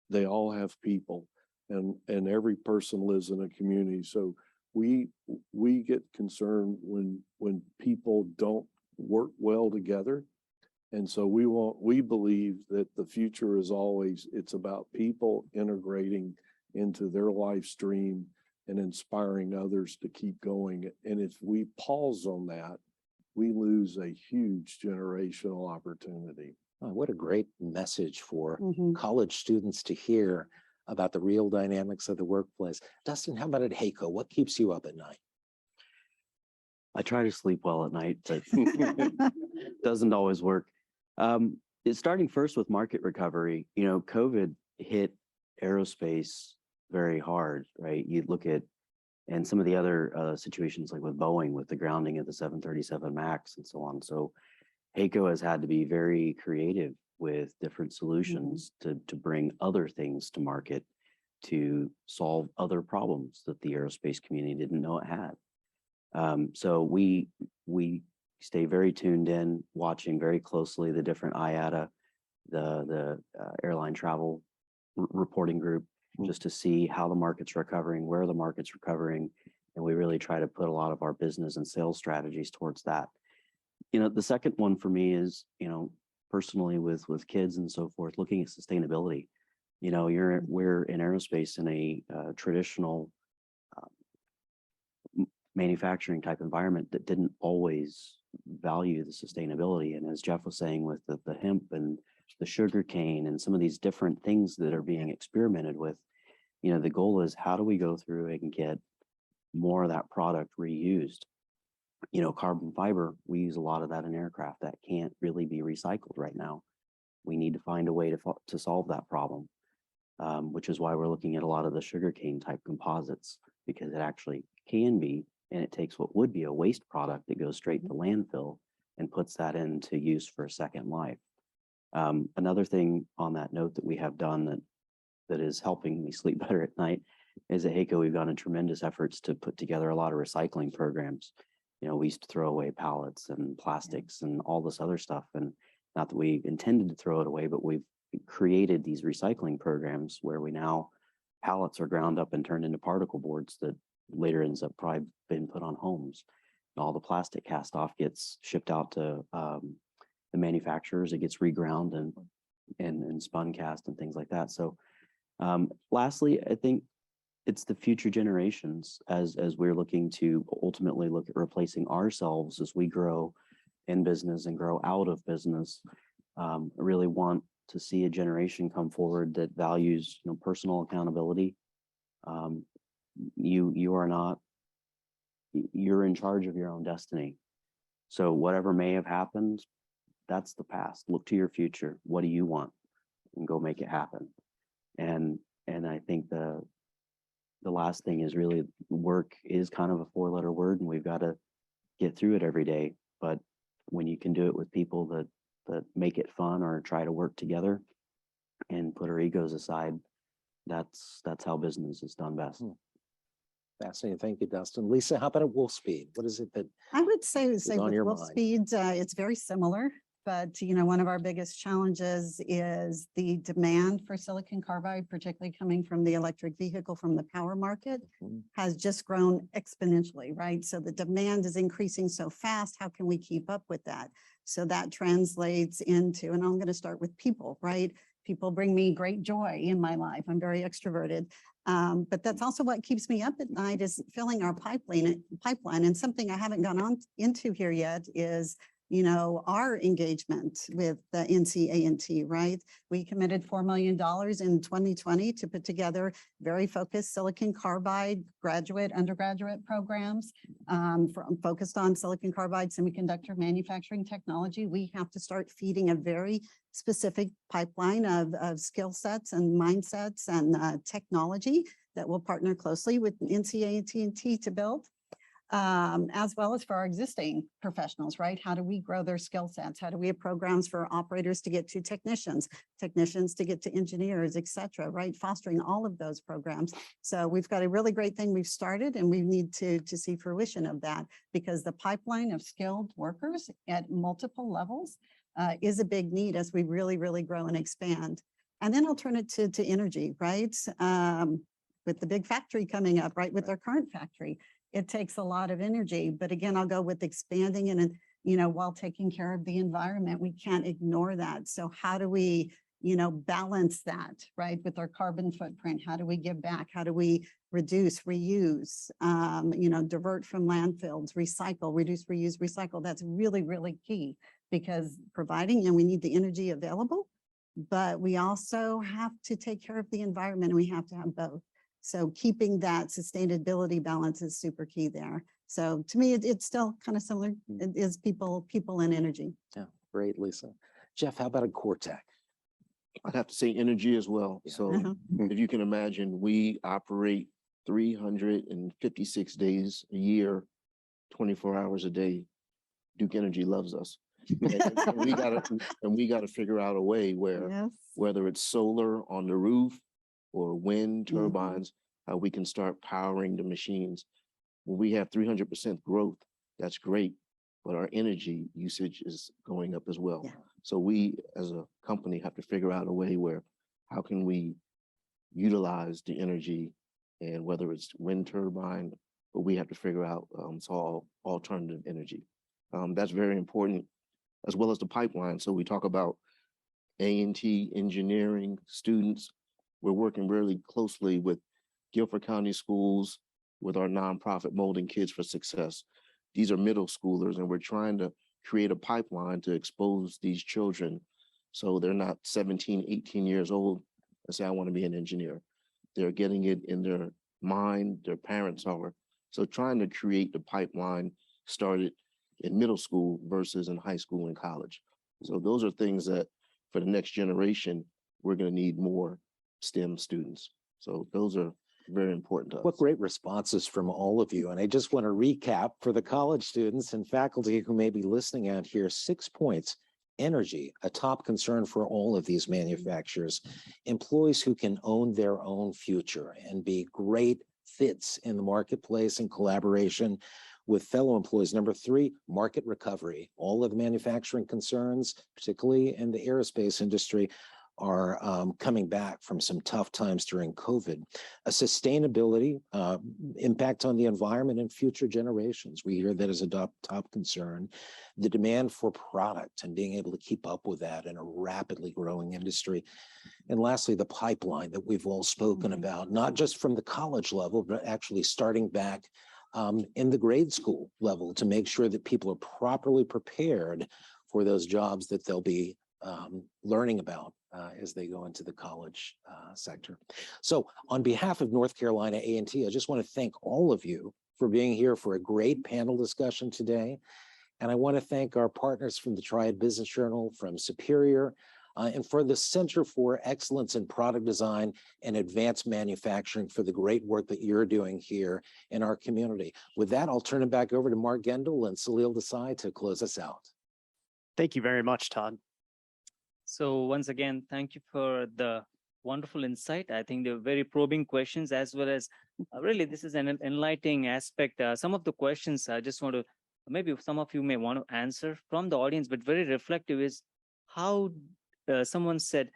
They all have people, and every person lives in a community. So we get concerned when people don't work well together. And so we believe that the future is always, it's about people integrating into their life stream and inspiring others to keep going. And if we pause on that, we lose a huge generational opportunity. Oh, what a great message for Mhm. college students to hear about the real dynamics of the workplace. Dustin, how about at HAECO? What keeps you up at night? I try to sleep well at night, but doesn't always work. It's starting first with market recovery. COVID hit aerospace very hard, right? You look at, and some of the other situations like with Boeing, with the grounding of the 737 MAX and so on. So HAECO has had to be very creative with different solutions to bring other things to market to solve other problems that the aerospace community didn't know it had. So we stay very tuned in, watching very closely the different IATA, the airline travel reporting group, just to see how the market's recovering, where the market's recovering, and we really try to put a lot of our business and sales strategies towards that. The second one for me is, personally with kids and so forth, looking at sustainability. We're in aerospace in a traditional manufacturing type environment that didn't always value the sustainability. And as Jeff was saying, with the hemp and the sugar cane and some of these different things that are being experimented with, the goal is, how do we go through and get more of that product reused? Carbon fiber, we use a lot of that in aircraft that can't really be recycled right now. We need to find a way to solve that problem, which is why we're looking at a lot of the sugarcane type composites, because it actually can be, and it takes what would be a waste product that goes straight to landfill and puts that into use for a second life. Another thing on that note that we have done that is helping me sleep better at night is at HAECO, we've gone in tremendous efforts to put together a lot of recycling programs. We used to throw away pallets and plastics and all this other stuff. And not that we intended to throw it away, but we've created these recycling programs where we now, pallets are ground up and turned into particle boards that later ends up probably being put on homes. And all the plastic cast off gets shipped out to the manufacturers. It gets reground and spun cast and things like that. So lastly, I think it's the future generations as we're looking to ultimately look at replacing ourselves as we grow in business and grow out of business. I really want to see a generation come forward that values, personal accountability. You're in charge of your own destiny. So whatever may have happened, that's the past. Look to your future. What do you want? And go make it happen. And I think the last thing is, really, work is kind of a 4-letter word, and we've got to get through it every day. But when you can do it with people that make it fun or try to work together and put our egos aside, that's how business is done best. Fascinating. Thank you, Dustin. Lisa, how about at Wolfspeed? What is it that I would say on with your mind? Wolfspeed, it's very similar, but one of our biggest challenges is the demand for silicon carbide, particularly coming from the electric vehicle, from the power market, has just grown exponentially, right? So the demand is increasing so fast. How can we keep up with that? So that translates into, and I'm going to start with people, right? People bring me great joy in my life. I'm very extroverted. But that's also what keeps me up at night, is filling our pipeline. And something I haven't gone on into here yet is, our engagement with the NCA&T, right? We committed $4 million in 2020 to put together very focused silicon carbide undergraduate programs focused on silicon carbide semiconductor manufacturing technology. We have to start feeding a very specific pipeline of skill sets and mindsets and technology that will partner closely with NCA&T to build. as well as for our existing professionals, right? How do we grow their skill sets? How do we have programs for operators to get to technicians, technicians to get to engineers, et cetera, right? Fostering all of those programs. So we've got a really great thing we've started, and we need to see fruition of that, because the pipeline of skilled workers at multiple levels is a big need as we really, really grow and expand. And then I'll turn it to energy, right? With the big factory coming up, right? With our current factory, it takes a lot of energy. But again, I'll go with expanding and, while taking care of the environment, we can't ignore that. So how do we, balance that, right? With our carbon footprint, how do we give back? How do we reduce, reuse, divert from landfills, recycle, reduce, reuse, recycle? That's really, really key, because providing, and we need the energy available, but we also have to take care of the environment, and we have to have both. So keeping that sustainability balance is super key there. So to me, it's still kind of similar. It is people and energy. Yeah, great, Lisa. Jeff, how about a core tech? I'd have to say energy as well. Yeah. So if you can imagine, we operate 356 days a year, 24 hours a day. Duke Energy loves us. And we gotta figure out a way where, Yes. whether it's solar on the roof or wind turbines, how we can start powering the machines. When we have 300% growth, that's great, but our energy usage is going up as well. Yeah. So we, as a company, have to figure out a way where, how can we utilize the energy, and whether it's wind turbine, but we have to figure out alternative energy. That's very important, as well as the pipeline. So we talk about A&T engineering students. We're working really closely with Guilford County Schools, with our nonprofit Molding Kids for Success. These are middle schoolers, and we're trying to create a pipeline to expose these children so they're not 17, 18 years old and say, I want to be an engineer. They're getting it in their mind, their parents are. So trying to create the pipeline started in middle school versus in high school and college. So those are things that for the next generation, we're going to need more STEM students. So those are very important to us. What great responses from all of you. And I just want to recap for the college students and faculty who may be listening out here, 6 points. Energy, a top concern for all of these manufacturers. Employees who can own their own future and be great fits in the marketplace in collaboration with fellow employees. Number 3, market recovery. All of the manufacturing concerns, particularly in the aerospace industry, are coming back from some tough times during COVID. A sustainability impact on the environment and future generations. We hear that as a top concern. The demand for product and being able to keep up with that in a rapidly growing industry. And lastly, the pipeline that we've all spoken about, not just from the college level, but actually starting back in the grade school level to make sure that people are properly prepared for those jobs that they'll be learning about as they go into the college sector. So on behalf of North Carolina A&T, I just want to thank all of you for being here for a great panel discussion today. And I want to thank our partners from the Triad Business Journal, from Superior, and for the Center for Excellence in Product Design and Advanced Manufacturing for the great work that you're doing here in our community. With that, I'll turn it back over to Mark Gendel and Salil Desai to close us out. Thank you very much, Todd. So once again, thank you for the wonderful insight. I think they're very probing questions, as well as really this is an enlightening aspect. Some of the questions I just want to, maybe some of you may want to answer from the audience, but very reflective is how someone said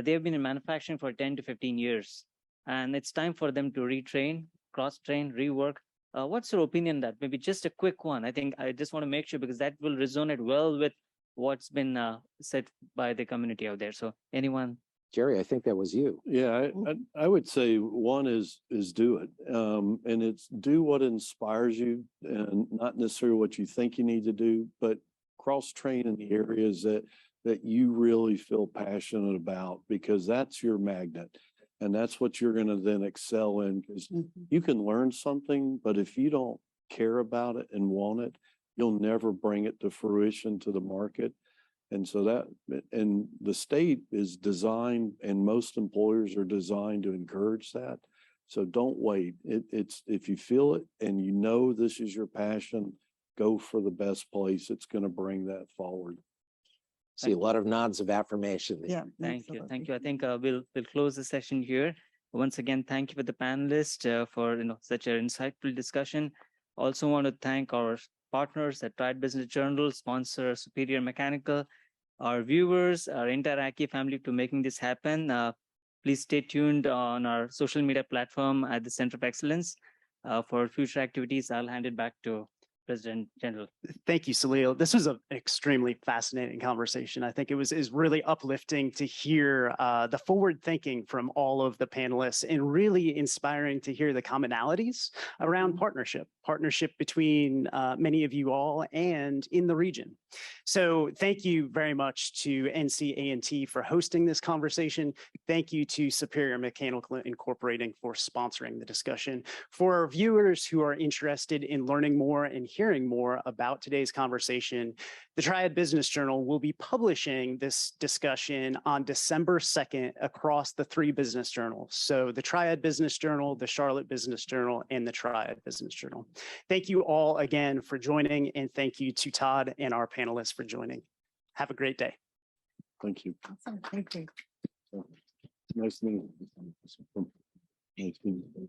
they've been in manufacturing for 10 to 15 years, and it's time for them to retrain, cross-train, rework. What's your opinion that? Maybe just a quick one. I think I just want to make sure, because that will resonate well with what's been said by the community out there. So anyone? Jerry, I think that was you. Yeah, I would say one is do it. And it's do what inspires you, and not necessarily what you think you need to do, but cross-train in the areas that you really feel passionate about, because that's your magnet. And that's what you're going to then excel in, because you can learn something, but if you don't care about it and want it, you'll never bring it to fruition to the market. And so and the state is designed, and most employers are designed to encourage that. So don't wait. It's, if you feel it and you know this is your passion, go for the best place. It's going to bring that forward. See a lot of nods of affirmation. there. Yeah. Thank you. Thank you. I absolutely. think we'll close the session here. Once again, thank you for the panelists for such an insightful discussion. Also want to thank our partners at Triad Business Journal, sponsor Superior Mechanical, our viewers, our entire Aki family to making this happen. Please stay tuned on our social media platform at the Center of Excellence. For future activities, I'll hand it back to President General. Thank you, Salil. This was an extremely fascinating conversation. I think it is really uplifting to hear the forward thinking from all of the panelists, and really inspiring to hear the commonalities around partnership between many of you all and in the region. So thank you very much to NC-A&T for hosting this conversation. Thank you to Superior Mechanical Incorporating for sponsoring the discussion. For our viewers who are interested in learning more and hearing more about today's conversation, the Triad Business Journal will be publishing this discussion on December 2nd across the 3 business journals. So the Triad Business Journal, the Charlotte Business Journal, and the Triad Business Journal. Thank you all again for joining, and thank you to Todd and our panelists for joining. Have a great day. Thank you. Awesome. Thank you. Nice meeting you. Nice meeting you.